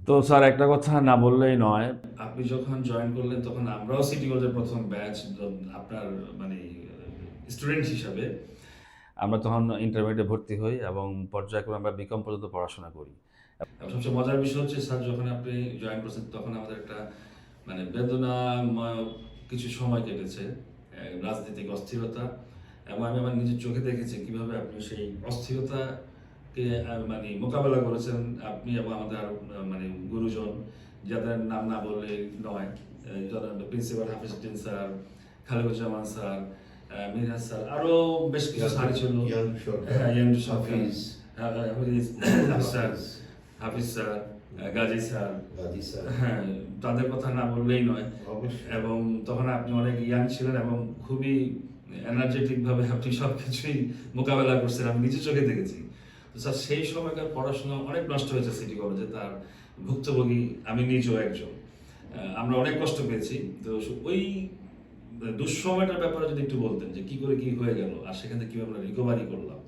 তো স্যার একটা কথা না বললেই নয়। আপনি যখন জয়েন করলেন তখন আমরাও সিটি কলেজের প্রথম ব্যাচ আপনার মানে স্টুডেন্ট হিসাবে। আমরা তখন ইন্টারমিডিয়েটে ভর্তি হই এবং পর্যায়ক্রমে আমরা বিকম পর্যন্ত পড়াশোনা করি। এবং সবচেয়ে মজার বিষয় হচ্ছে স্যার যখন আপনি জয়েন করছেন তখন আমাদের একটা মানে বেদনাময় কিছু সময় কেটেছে, রাজনৈতিক অস্থিরতা, এবং আমি আমার নিজের চোখে দেখেছি কিভাবে আপনি সেই অস্থিরতাকে মানে মোকাবেলা করেছেন আপনি এবং আমাদের আরো মানে গুরুজন, যাদের নাম না বললে নয়, principal Hafizuddin sir, Khalequzzaman sir, Minhaj sir, আরো বেশ কিছু স্যার ছিল। হ্যাঁ, ইয়ান্ডু Sarkar, Hafiz, Hafiz sir, Hafiz sir, Gazi sir, হ্যাঁ, তাদের কথা না বললেই নয়। অবশ্যই। এবং তখন আপনি অনেক ইয়াং ছিলেন এবং খুবই এনার্জেটিক ভাবে আপনি সবকিছুই মোকাবেলা করছেন, আমি নিজে চোখে দেখেছি। তো স্যার সেই সময়কার পড়াশোনা অনেক নষ্ট হয়েছে সিটি কলেজে, তার ভুক্তভোগী আমি নিজেও একজন। আমরা অনেক কষ্ট পেয়েছি। তো ওই দুঃসময়টার ব্যাপারে যদি একটু বলতেন যে কি করে কি হয়ে গেল আর সেখান থেকে কিভাবে আমরা রিকভারি করলাম।